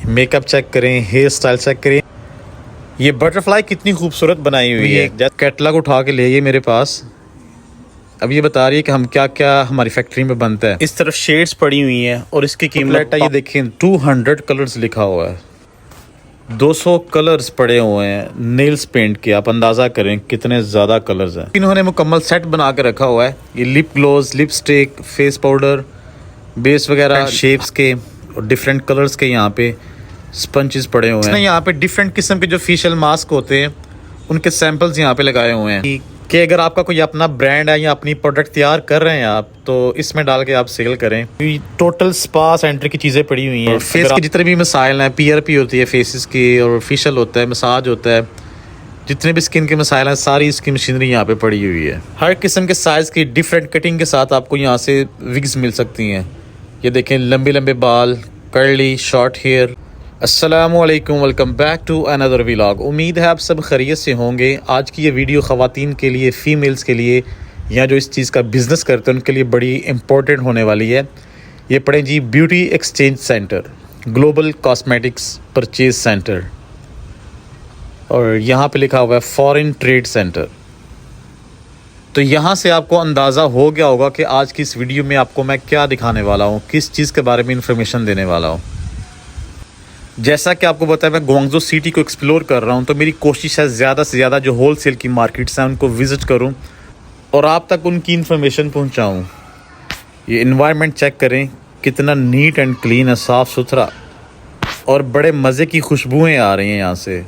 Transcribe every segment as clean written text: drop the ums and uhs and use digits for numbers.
Makeup check करें, hair style check करें। ये बटरफ्लाई कितनी खूबसूरत बनाई हुई है। कैटलॉग उठा के ले ये मेरे पास। अब ये बता रही है कि हम क्या क्या हमारी फैक्ट्री में बनता है। इस तरफ शेड्स पड़ी हुई हैं और इसकी कीमत ये देखें 200 कलर्स लिखा हुआ है। 200 कलर्स पड़े हुए हैं नेल्स पेंट के। आप अंदाज़ा करें कितने ज़्यादा कलर्स हैं। इन्होंने मुकम्मल सेट बना के रखा हुआ है। ये lip gloss, lipstick, face powder, base वगैरह शेप्स के और डिफरेंट कलर्स के यहाँ पे स्पंचेस पड़े हुए हैं। यहाँ पे डिफरेंट किस्म के जो फेशियल मास्क होते हैं उनके सैंपल्स यहाँ पे लगाए हुए हैं कि अगर आपका कोई अपना ब्रांड है या अपनी प्रोडक्ट तैयार कर रहे हैं आप, तो इसमें डाल के आप सेल करें। टोटल स्पा सेंटर की चीज़ें पड़ी हुई हैं। फेस के जितने भी मसाइल हैं, PRP होती है फेसेस की, और फेशियल होता है, मसाज होता है, जितने भी स्किन के मसाइल हैं सारी इसकी मशीनरी यहाँ पे पड़ी हुई है। हर किस्म के साइज़ की डिफरेंट कटिंग के साथ आपको यहाँ से विग्स मिल सकती हैं। ये देखें, लंबे लंबे बाल, कर्ली, शॉर्ट हेयर। अस्सलामुअलैकुम, welcome back to another vlog. उम्मीद है आप सब खैरियत से होंगे। आज की ये वीडियो ख़वातीन के लिए, फ़ीमेल्स के लिए, या जो इस चीज़ का बिज़नेस करते हैं उनके लिए बड़ी इंपॉर्टेंट होने वाली है। ये पढ़ें जी, beauty exchange centre, global cosmetics purchase centre, और यहाँ पे लिखा हुआ है फॉरेन ट्रेड सेंटर। तो यहाँ से आपको अंदाज़ा हो गया होगा कि आज की इस वीडियो में आपको मैं क्या दिखाने वाला हूँ, किस चीज़ के बारे में इंफॉर्मेशन देने वाला हूँ। जैसा कि आपको पता है मैं ग्वांगझो सिटी को एक्सप्लोर कर रहा हूँ, तो मेरी कोशिश है ज़्यादा से ज़्यादा जो होलसेल की मार्केट्स हैं उनको विज़िट करूँ और आप तक उनकी इन्फॉर्मेशन पहुँचाऊँ। ये इन्वायरमेंट चेक करें, कितना नीट एंड क्लीन है, साफ़ सुथरा, और बड़े मज़े की खुशबुएँ आ रही हैं यहाँ से।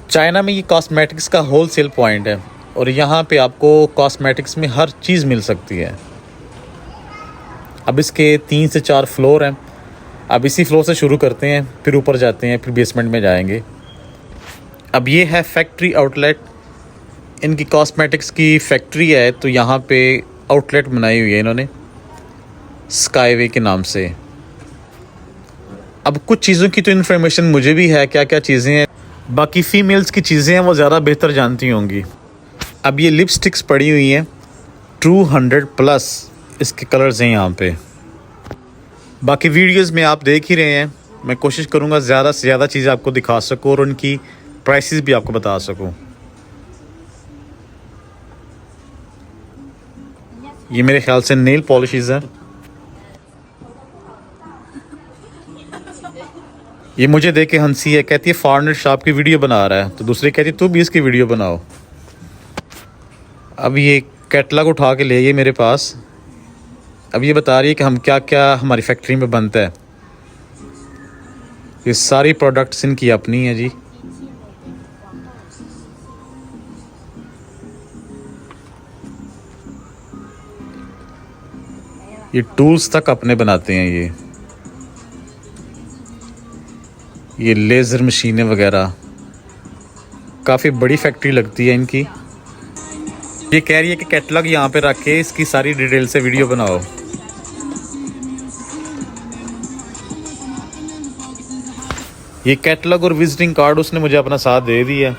चाइना में ये कॉस्मेटिक्स का होलसेल पॉइंट है और यहाँ पे आपको कॉस्मेटिक्स में हर चीज़ मिल सकती है। अब इसके 3 से 4 फ्लोर हैं। अब इसी फ्लोर से शुरू करते हैं, फिर ऊपर जाते हैं, फिर बेसमेंट में जाएंगे। अब ये है फैक्ट्री आउटलेट। इनकी कॉस्मेटिक्स की फैक्ट्री है, तो यहाँ पे आउटलेट बनाई हुई है इन्होंने स्काईवे के नाम से। अब कुछ चीज़ों की तो इन्फॉर्मेशन मुझे भी है, क्या क्या चीज़ें हैं। बाकी फ़ीमेल्स की चीज़ें हैं वो ज़्यादा बेहतर जानती होंगी। अब ये लिपस्टिक्स पड़ी हुई हैं, 200+ इसके कलर्स हैं यहाँ पे। बाकी वीडियोस में आप देख ही रहे हैं, मैं कोशिश करूँगा ज़्यादा से ज़्यादा चीज़ें आपको दिखा सकूँ और उनकी प्राइसेस भी आपको बता सकूँ। ये मेरे ख्याल से नेल पॉलिशेस हैं। ये मुझे देख के हंसी है, कहती है फॉरेनर शॉप की वीडियो बना रहा है, तो दूसरी कहती है तू भी इसकी वीडियो बनाओ। अब ये कैटलॉग उठा के ले ये मेरे पास। अब ये बता रही है कि हम क्या क्या हमारी फैक्ट्री में बनता है। ये सारी प्रोडक्ट्स इनकी अपनी है जी। ये टूल्स तक अपने बनाते हैं। ये लेज़र मशीनें वगैरह, काफ़ी बड़ी फैक्ट्री लगती है इनकी। ये कह रही है कि कैटलॉग यहाँ पे रख के इसकी सारी डिटेल से वीडियो बनाओ। ये कैटलॉग और विजिटिंग कार्ड उसने मुझे अपना साथ दे दिया।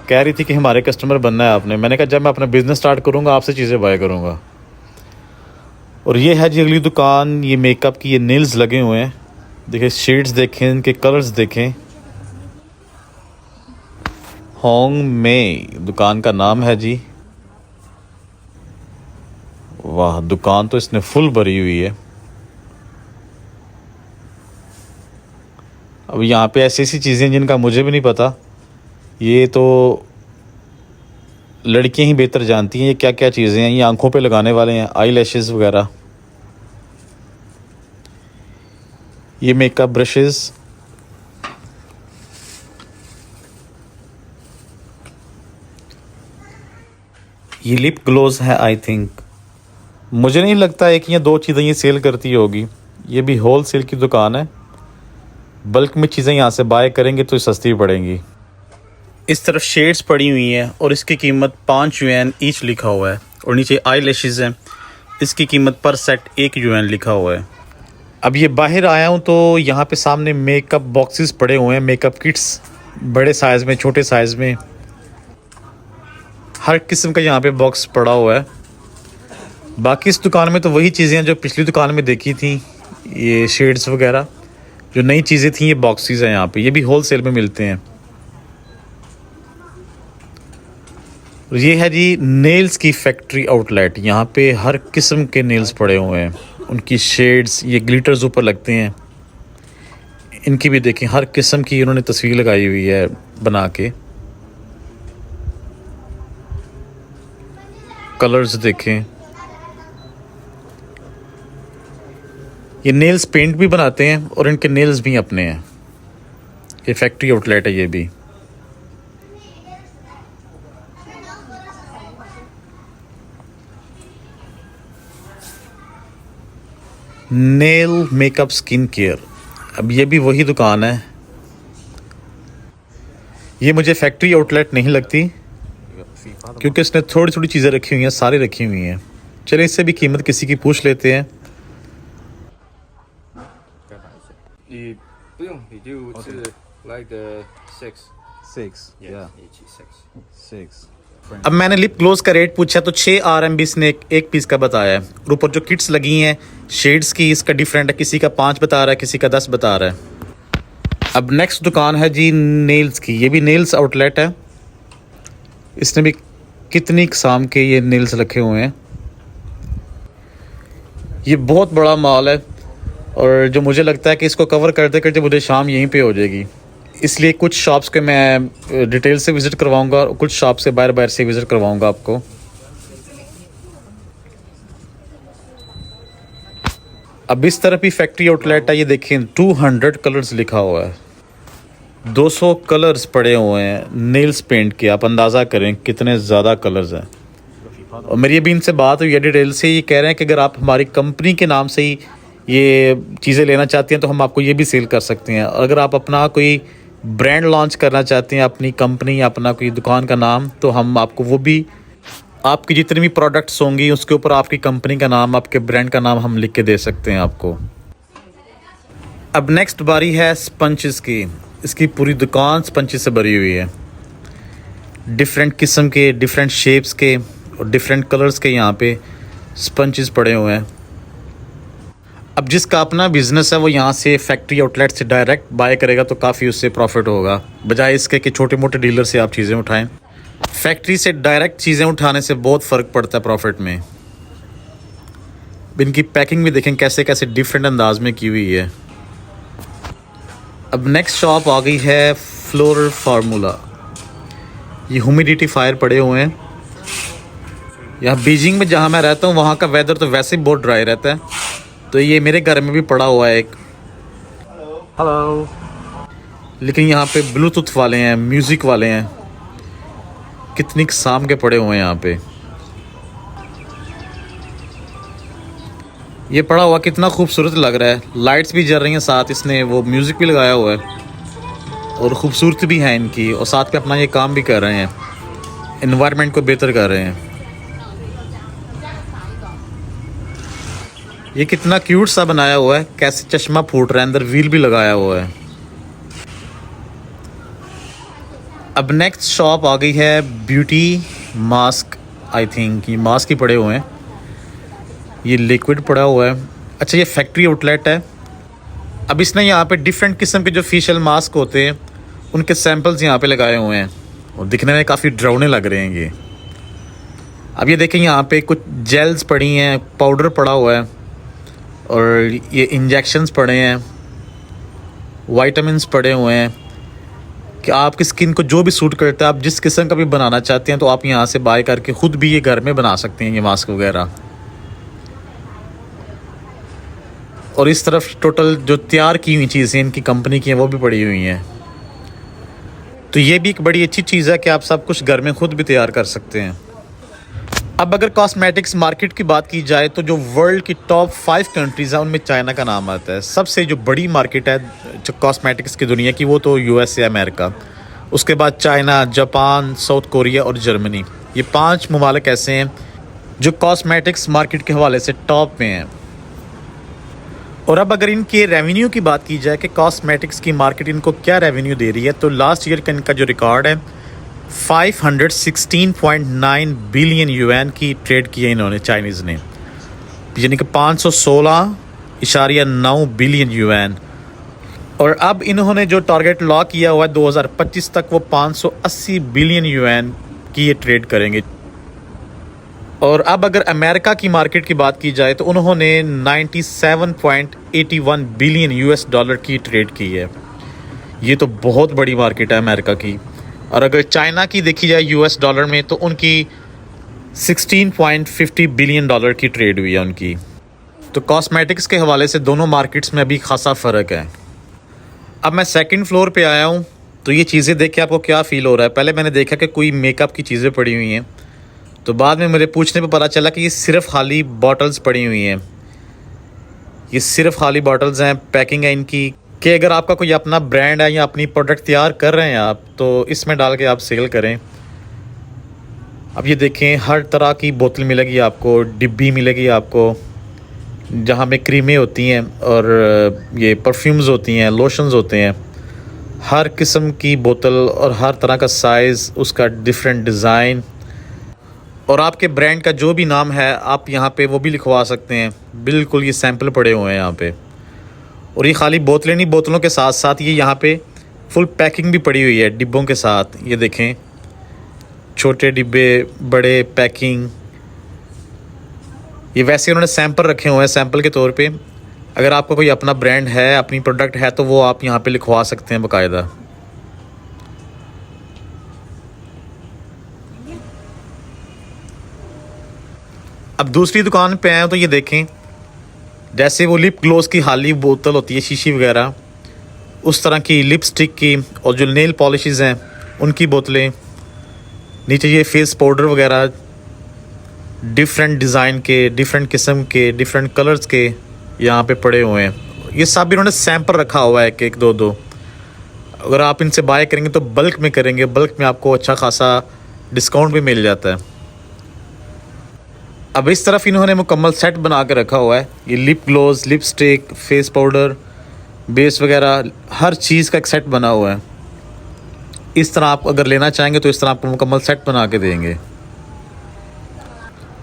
कह रही थी कि हमारे कस्टमर बनना है आपने। मैंने कहा जब मैं अपना बिज़नेस स्टार्ट करूँगा आपसे चीज़ें बाय करूँगा। और ये है जी अगली दुकान। ये मेकअप की, ये नेल्स लगे हुए हैं, देखिए शेड्स देखें, इनके कलर्स देखें। होंग में दुकान का नाम है जी। वाह, दुकान तो इसने फुल भरी हुई है। अब यहाँ पे ऐसी ऐसी चीज़ें जिनका मुझे भी नहीं पता, ये तो लड़कियां ही बेहतर जानती हैं ये क्या क्या चीज़ें हैं। ये आंखों पे लगाने वाले हैं, आई लैशेज़ वगैरह। ये मेकअप ब्रशेस, ये लिप ग्लोज है आई थिंक। मुझे नहीं लगता है कि ये 2 चीज़ें ये सेल करती होगी। ये भी होल सेल की दुकान है, बल्क में चीज़ें यहाँ से बाय करेंगे तो सस्ती पड़ेंगी। इस तरफ शेड्स पड़ी हुई हैं और इसकी कीमत 5 युआन ईच लिखा हुआ है। और नीचे आई लैशेज़ हैं, इसकी कीमत पर सेट 1 युआन लिखा हुआ है। अब ये बाहर आया हूँ तो यहाँ पे सामने मेकअप बॉक्सेस पड़े हुए हैं, मेकअप किट्स, बड़े साइज़ में, छोटे साइज़ में, हर किस्म का यहाँ पे बॉक्स पड़ा हुआ है। बाकी इस दुकान में तो वही चीज़ें हैं जो पिछली दुकान में देखी थी, ये शेड्स वगैरह। जो नई चीज़ें थी ये बॉक्सेस हैं यहाँ पे, ये भी होल सेल में मिलते हैं। और ये है जी नेल्स की फैक्ट्री आउटलेट। यहाँ पे हर किस्म के नेल्स पड़े हुए हैं, उनकी शेड्स, ये ग्लिटर्स ऊपर लगते हैं। इनकी भी देखें, हर किस्म की इन्होंने तस्वीर लगाई हुई है बना के। कलर्स देखें, ये नेल्स पेंट भी बनाते हैं और इनके नेल्स भी अपने हैं। ये फैक्ट्री आउटलेट है ये भी। नेल मेकअप स्किन केयर, अब ये भी वही दुकान है। ये मुझे फैक्ट्री आउटलेट नहीं लगती क्योंकि इसने थोड़ी थोड़ी चीज़ें रखी हुई हैं, सारी रखी हुई हैं। चलिए इससे भी कीमत किसी की पूछ लेते हैं। 你不用，你就是来个 six。 अब मैंने लिप ग्लोस का रेट पूछा तो 6 RMB इसने एक पीस का बताया है। और ऊपर जो किट्स लगी हैं शेड्स की, इसका डिफरेंट है, किसी का 5 बता रहा है, किसी का 10 बता रहा है। अब नेक्स्ट दुकान है जी नेल्स की। ये भी नेल्स आउटलेट है। इसने भी कितनी किस्म के ये नेल्स रखे हुए हैं। ये बहुत बड़ा मॉल है और जो मुझे लगता है कि इसको कवर करते करते मुझे शाम यहीं पे हो जाएगी, इसलिए कुछ शॉप्स के मैं डिटेल से विज़िट करवाऊंगा और कुछ शॉप से बाहर से विज़िट करवाऊंगा आपको। अब इस तरफ ही फैक्ट्री आउटलेट है। ये देखें 200 कलर्स लिखा हुआ है, 200 कलर्स पड़े हुए हैं नेल्स पेंट के। आप अंदाज़ा करें कितने ज़्यादा कलर्स हैं। और मेरी अभी इनसे बात हुई है डिटेल से, ये कह रहे हैं कि अगर आप हमारी कंपनी के नाम से ही ये चीज़ें लेना चाहती हैं तो हम आपको ये भी सेल कर सकते हैं। और अगर आप अपना कोई ब्रांड लॉन्च करना चाहते हैं, अपनी कंपनी, अपना कोई दुकान का नाम, तो हम आपको वो भी, आपकी जितनी भी प्रोडक्ट्स होंगी उसके ऊपर आपकी कंपनी का नाम, आपके ब्रांड का नाम हम लिख के दे सकते हैं आपको। अब नेक्स्ट बारी है स्पंचेस की। इसकी पूरी दुकान स्पंचेस से भरी हुई है। डिफरेंट किस्म के, डिफरेंट शेप्स के और डिफरेंट कलर्स के यहाँ पे स्पंचेस पड़े हुए हैं। अब जिसका अपना बिज़नेस है वो यहाँ से फैक्ट्री आउटलेट से डायरेक्ट बाय करेगा तो काफ़ी उससे प्रॉफिट होगा, बजाय इसके कि छोटे मोटे डीलर से आप चीज़ें उठाएं। फैक्ट्री से डायरेक्ट चीज़ें उठाने से बहुत फ़र्क पड़ता है प्रॉफिट में। इनकी पैकिंग भी देखें कैसे कैसे डिफरेंट अंदाज में की हुई है। अब नेक्स्ट शॉप आ गई है फ्लोरल फार्मूला। ये ह्यूमिडिफायर पड़े हुए हैं। यहाँ बीजिंग में जहाँ मैं रहता हूँ वहाँ का वेदर तो वैसे ही बहुत ड्राई रहता है, तो ये मेरे घर में भी पड़ा हुआ है एक। हेलो। लेकिन यहाँ पे ब्लूटूथ वाले हैं, म्यूज़िक वाले हैं, कितनी किस्म के पड़े हुए हैं यहाँ पे। ये पड़ा हुआ कितना खूबसूरत लग रहा है। लाइट्स भी जल रही हैं, साथ इसने वो म्यूज़िक भी लगाया हुआ है और ख़ूबसूरती भी है इनकी, और साथ पे अपना ये काम भी कर रहे हैं, इन्वायरमेंट को बेहतर कर रहे हैं। ये कितना क्यूट सा बनाया हुआ है, कैसे चश्मा फूट रहा है, अंदर व्हील भी लगाया हुआ है। अब नेक्स्ट शॉप आ गई है ब्यूटी मास्क। आई थिंक ये मास्क ही पड़े हुए हैं, ये लिक्विड पड़ा हुआ है। अच्छा, ये फैक्ट्री आउटलेट है। अब इसने यहाँ पे डिफरेंट किस्म के जो फेशियल मास्क होते हैं उनके सैंपल्स यहाँ पे लगाए हुए हैं और दिखने में काफ़ी डरावने लग रहे हैं ये। अब ये देखें यहाँ पे कुछ जेल्स पड़ी हैं, पाउडर पड़ा हुआ है और ये इंजेक्शंस पड़े हैं, विटामिन्स पड़े हुए हैं कि आपकी स्किन को जो भी सूट करता है, आप जिस किस्म का भी बनाना चाहते हैं तो आप यहाँ से बाय करके ख़ुद भी ये घर में बना सकते हैं ये मास्क वगैरह। और इस तरफ टोटल जो तैयार की हुई चीज़ें इनकी कंपनी की हैं वो भी पड़ी हुई हैं। तो ये भी एक बड़ी अच्छी चीज़ है कि आप सब कुछ घर में ख़ुद भी तैयार कर सकते हैं। अब अगर कॉस्मेटिक्स मार्केट की बात की जाए तो जो वर्ल्ड की टॉप 5 कंट्रीज़ हैं उनमें चाइना का नाम आता है। सबसे जो बड़ी मार्केट है जो कॉस्मेटिक्स की दुनिया की वो तो USA अमेरिका, उसके बाद चाइना, जापान, साउथ कोरिया और जर्मनी। ये 5 ममालिक ऐसे हैं जो कॉस्मेटिक्स मार्केट के हवाले से टॉप में हैं। और अब अगर इनके रेवेन्यू की बात की जाए कि कॉस्मेटिक्स की मार्केट इनको क्या रेवेन्यू दे रही है, तो लास्ट ईयर का इनका जो रिकॉर्ड है 516.9 बिलियन युआन की ट्रेड की है इन्होंने, चाइनीज़ ने, यानी कि 516.9 बिलियन युआन। और अब इन्होंने जो टारगेट लॉ किया हुआ है 2025 तक, वो 580 बिलियन यूएन की ये ट्रेड करेंगे। और अब अगर अमेरिका की मार्केट की बात की जाए तो उन्होंने 97.81 बिलियन यूएस डॉलर की ट्रेड की है। ये तो बहुत बड़ी मार्केट है अमेरिका की। और अगर चाइना की देखी जाए यूएस डॉलर में तो उनकी 16.50 बिलियन डॉलर की ट्रेड हुई है उनकी। तो कॉस्मेटिक्स के हवाले से दोनों मार्केट्स में अभी खासा फ़र्क है। अब मैं सेकंड फ्लोर पे आया हूँ, तो ये चीज़ें देख के आपको क्या फ़ील हो रहा है? पहले मैंने देखा कि कोई मेकअप की चीज़ें पड़ी हुई हैं, तो बाद में मुझे पूछने पे पता चला कि ये सिर्फ खाली बॉटल्स पड़ी हुई हैं। ये सिर्फ खाली बॉटल्स हैं, पैकिंग है इनकी कि अगर आपका कोई अपना ब्रांड है या अपनी प्रोडक्ट तैयार कर रहे हैं आप, तो इसमें डाल के आप सेल करें। अब ये देखें, हर तरह की बोतल मिलेगी आपको, डिब्बी मिलेगी आपको, जहाँ में क्रीमें होती हैं और ये परफ्यूम्स होती हैं, लोशंस होते हैं। हर किस्म की बोतल और हर तरह का साइज़, उसका डिफरेंट डिज़ाइन, और आपके ब्रांड का जो भी नाम है आप यहाँ पे वो भी लिखवा सकते हैं। बिल्कुल ये सैंपल पड़े हुए हैं यहाँ पे। और ये खाली बोतलें नहीं, बोतलों के साथ साथ ये यहाँ पे फुल पैकिंग भी पड़ी हुई है डिब्बों के साथ। ये देखें, छोटे डिब्बे, बड़े पैकिंग। ये वैसे उन्होंने सैंपल रखे हुए हैं, सैंपल के तौर पे। अगर आपका कोई अपना ब्रांड है, अपनी प्रोडक्ट है, तो वो आप यहाँ पे लिखवा सकते हैं बाकायदा। अब दूसरी दुकान पे आए तो ये देखें, जैसे वो लिप ग्लोस की खाली बोतल होती है, शीशी वगैरह, उस तरह की लिपस्टिक की, और जो नेल पॉलिशेस हैं उनकी बोतलें। नीचे ये फेस पाउडर वगैरह डिफरेंट डिज़ाइन के, डिफरेंट किस्म के, डिफरेंट कलर्स के यहाँ पे पड़े हुए हैं। ये सब इन्होंने सैंपल रखा हुआ है, एक दो दो। अगर आप इनसे बाय करेंगे तो बल्क में करेंगे, बल्क में आपको अच्छा खासा डिस्काउंट भी मिल जाता है। अब इस तरफ इन्होंने मुकम्मल सेट बना के रखा हुआ है। ये lip gloss, lipstick, face powder, base वगैरह, हर चीज़ का एक सेट बना हुआ है। इस तरह आप अगर लेना चाहेंगे तो इस तरह आपको मुकम्मल सेट बना के देंगे।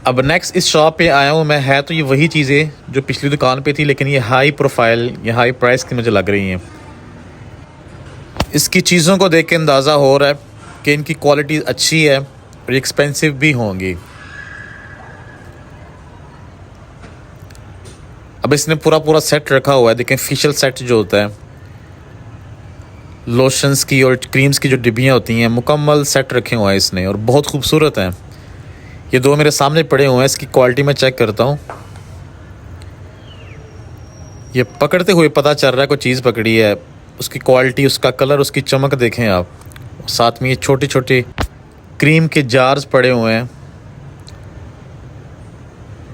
अब नेक्स्ट इस शॉप पे आया हूँ मैं। है तो ये वही चीज़ें जो पिछली दुकान पे थी, लेकिन ये हाई प्रोफाइल, ये हाई प्राइस की मुझे लग रही हैं। इसकी चीज़ों को देख के अंदाज़ा हो रहा है कि इनकी क्वालिटी अच्छी है और एक्सपेंसिव भी होंगी। अब इसने पूरा सेट रखा हुआ है। देखें, फेशियल सेट जो होता है, लोशंस की और क्रीम्स की जो डिब्बियाँ होती हैं, मुकम्मल सेट रखे हुए हैं इसने, और बहुत खूबसूरत हैं। ये दो मेरे सामने पड़े हुए हैं। इसकी क्वालिटी मैं चेक करता हूँ। ये पकड़ते हुए पता चल रहा है कोई चीज़ पकड़ी है। उसकी क्वालिटी, उसका कलर, उसकी चमक देखें आप। साथ में ये छोटे छोटे क्रीम के जार्स पड़े हुए हैं,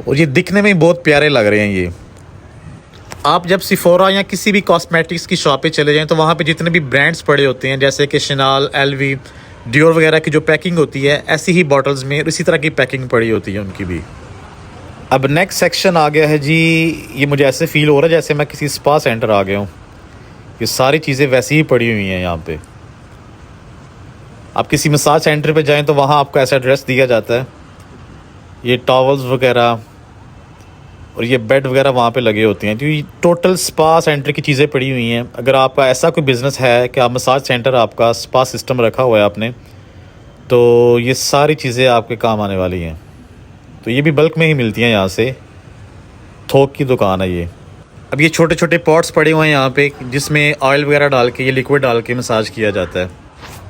और ये दिखने में बहुत प्यारे लग रहे हैं। ये आप जब सिफोरा या किसी भी कॉस्मेटिक्स की शॉप पे चले जाएं तो वहाँ पे जितने भी ब्रांड्स पड़े होते हैं, जैसे कि शनाल, एलवी, डियोर वगैरह की जो पैकिंग होती है, ऐसी ही बॉटल्स में इसी तरह की पैकिंग पड़ी होती है उनकी भी। अब नेक्स्ट सेक्शन आ गया है जी। ये मुझे ऐसे फील हो रहा है जैसे मैं किसी स्पा सेंटर आ गया हूँ। ये सारी चीज़ें वैसी ही पड़ी हुई हैं यहाँ पे। आप किसी मसाज सेंटर पे जाएं तो वहाँ आपको ऐसा एड्रेस दिया जाता है। ये टॉवल्स वगैरह और ये बेड वगैरह वहाँ पे लगे होते हैं। तो ये टोटल स्पा सेंटर की चीज़ें पड़ी हुई हैं। अगर आपका ऐसा कोई बिज़नेस है कि आप मसाज सेंटर, आपका स्पा सिस्टम रखा हुआ है आपने, तो ये सारी चीज़ें आपके काम आने वाली हैं। तो ये भी बल्क में ही मिलती हैं यहाँ से। थोक की दुकान है ये। अब ये छोटे छोटे पॉट्स पड़े हुए हैं यहाँ पे, जिसमें ऑयल वगैरह डाल के, ये लिक्विड डाल के मसाज किया जाता है।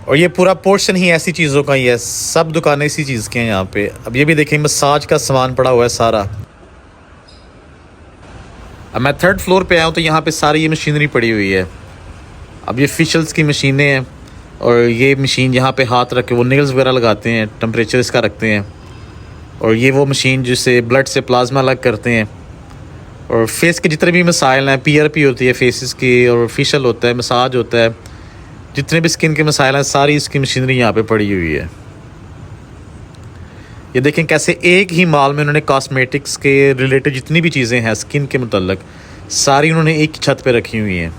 और ये पूरा पोर्शन ही ऐसी चीज़ों का ही है। सब दुकानें इसी चीज़ की हैं यहाँ पे। अब ये भी देखें, मसाज का सामान पड़ा हुआ है सारा। अब मैं थर्ड फ्लोर पे आया हूँ तो यहाँ पे सारी ये मशीनरी पड़ी हुई है। अब ये फेशियल्स की मशीनें हैं, और ये मशीन यहाँ पे हाथ रख के वो नेल्स वगैरह लगाते हैं, टेम्परेचर इसका रखते हैं। और ये वो मशीन जिससे ब्लड से प्लाज्मा अलग करते हैं। और फेस के जितने भी मसाइल हैं, PRP होती है फेसेस की, और फेशियल होता है, मसाज होता है, जितने भी स्किन के मसाइल हैं, सारी इसकी मशीनरी यहाँ पे पड़ी हुई है। ये देखें कैसे एक ही माल में उन्होंने कॉस्मेटिक्स के रिलेटेड जितनी भी चीज़ें हैं स्किन के मुतल्लक, सारी उन्होंने एक ही छत पे रखी हुई हैं।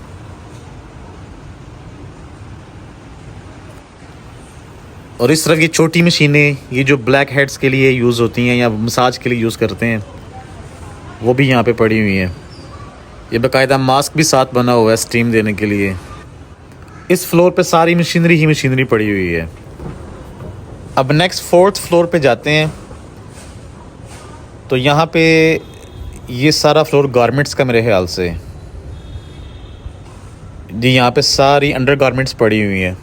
और इस तरह की छोटी मशीनें, ये जो ब्लैक हेड्स के लिए यूज़ होती हैं या मसाज के लिए यूज़ करते हैं, वो भी यहाँ पे पड़ी हुई हैं। ये बाकायदा मास्क भी साथ बना हुआ है स्टीम देने के लिए। इस फ्लोर पे सारी मशीनरी ही मशीनरी पड़ी हुई है। अब नेक्स्ट 4th फ्लोर पे जाते हैं। तो यहाँ पे ये सारा फ्लोर गारमेंट्स का मेरे ख्याल से जी, यहाँ पे सारी अंडर गारमेंट्स पड़ी हुई हैं।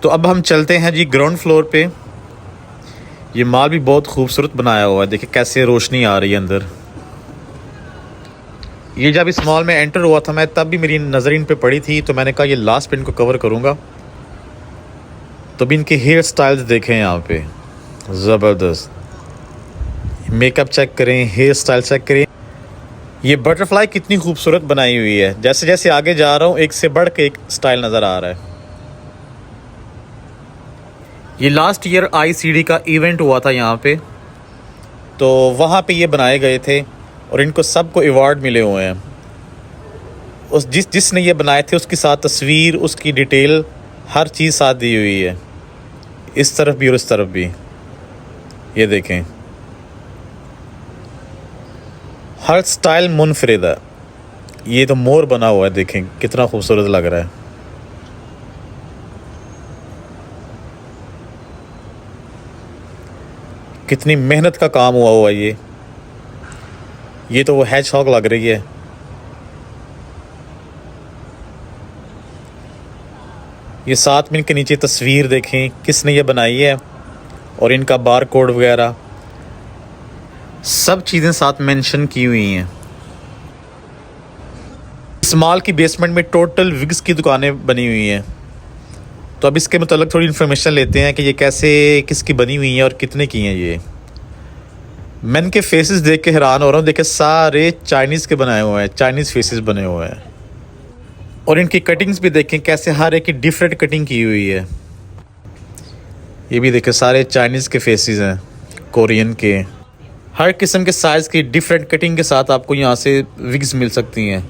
तो अब हम चलते हैं जी ग्राउंड फ्लोर पे। ये माल भी बहुत खूबसूरत बनाया हुआ है, देखिए कैसे रोशनी आ रही है अंदर। ये जब इस मॉल में एंटर हुआ था मैं, तब भी मेरी नज़र इन पे पड़ी थी, तो मैंने कहा ये लास्ट पे इनको कवर करूँगा। तो भी इनके हेयर स्टाइल्स देखें यहाँ पे, ज़बरदस्त। मेकअप चेक करें, हेयर स्टाइल चेक करें। ये बटरफ्लाई कितनी खूबसूरत बनाई हुई है। जैसे जैसे आगे जा रहा हूँ एक से बढ़ के एक स्टाइल नज़र आ रहा है। ये लास्ट ईयर ICD का इवेंट हुआ था यहाँ पे, तो वहाँ पे ये बनाए गए थे और इनको सबको अवार्ड मिले हुए हैं। उस जिसने ये बनाए थे उसके साथ तस्वीर, उसकी डिटेल, हर चीज़ साथ दी हुई है, इस तरफ भी और इस तरफ भी। ये देखें, हर स्टाइल मुनफरिद है। ये तो मोर बना हुआ है, देखें कितना खूबसूरत लग रहा है। कितनी मेहनत का काम हुआ है ये तो वो हैजहॉग लग रही है। ये साथ में इनके नीचे तस्वीर देखें किसने ये बनाई है और इनका बार कोड वगैरह सब चीज़ें साथ मेंशन की हुई हैं। इस मॉल की बेसमेंट में टोटल विग्स की दुकानें बनी हुई हैं। तो अब इसके मतलब थोड़ी इन्फॉर्मेशन लेते हैं कि ये कैसे, किसकी बनी हुई हैं और कितने की हैं। ये मैं इनके फेसेस देख के हैरान हो रहा हूँ। देखिए सारे चाइनीज़ के बनाए हुए हैं, चाइनीज़ फेसेस बने हुए हैं। और इनकी कटिंग्स भी देखें कैसे हर एक की डिफरेंट कटिंग की हुई है। ये भी देखें सारे चाइनीज़ के फेसेस हैं, कोरियन के। हर किस्म के साइज़ की डिफरेंट कटिंग के साथ आपको यहाँ से विग्स मिल सकती हैं।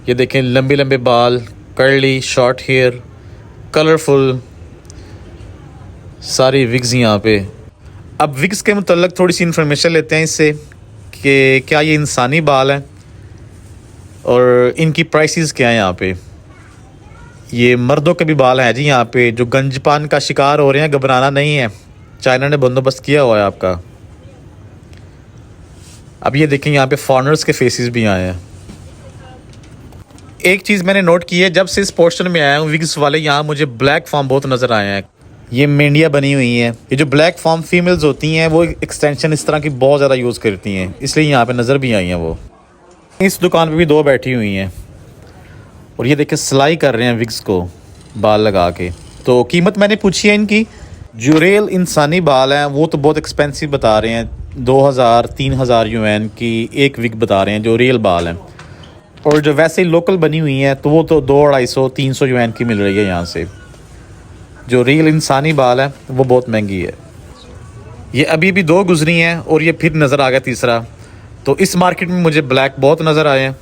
ये देखें लंबे लंबे बाल, कर्ली, शॉर्ट हेयर, कलरफुल, सारी विग्स यहाँ पे। अब विग्स के मुतल्लिक़ थोड़ी सी इन्फॉर्मेशन लेते हैं इससे कि क्या ये इंसानी बाल हैं और इनकी प्राइसेस क्या हैं यहाँ पे। ये मर्दों के भी बाल हैं जी यहाँ पे। जो गंजपान का शिकार हो रहे हैं, घबराना नहीं है, चाइना ने बंदोबस्त किया हुआ है आपका। अब ये देखें यहाँ पे फॉरेनर्स के फेसेस भी आए हैं। एक चीज़ मैंने नोट की है, जब से इस पोर्शन में आया हूँ विग्स वाले, यहाँ मुझे ब्लैक फॉर्म बहुत नज़र आए हैं। ये मेंढियाँ बनी हुई हैं। ये जो ब्लैक फॉर्म फीमेल्स होती हैं वो एक्सटेंशन इस तरह की बहुत ज़्यादा यूज़ करती हैं, इसलिए यहाँ पे नज़र भी आई हैं वो। इस दुकान पे भी 2 बैठी हुई हैं और ये देखिए सिलाई कर रहे हैं विग्स को बाल लगा के। तो कीमत मैंने पूछी है इनकी। जो रियल इंसानी बाल हैं वो तो बहुत एक्सपेंसिव बता रहे हैं, 2000-3000 युएन की एक विग बता रहे हैं जो रियल बाल हैं। और जो वैसे ही लोकल बनी हुई हैं तो वो तो 200-250-300 युएन की मिल रही है यहाँ से। जो रियल इंसानी बाल है वो बहुत महंगी है। ये अभी भी 2 गुजरी हैं और ये फिर नज़र आ गया तीसरा। तो इस मार्केट में मुझे ब्लैक बहुत नज़र आए हैं।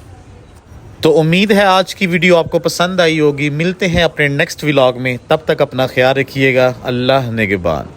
तो उम्मीद है आज की वीडियो आपको पसंद आई होगी। मिलते हैं अपने नेक्स्ट व्लॉग में, तब तक अपना ख्याल रखिएगा। अल्लाह निगहबान।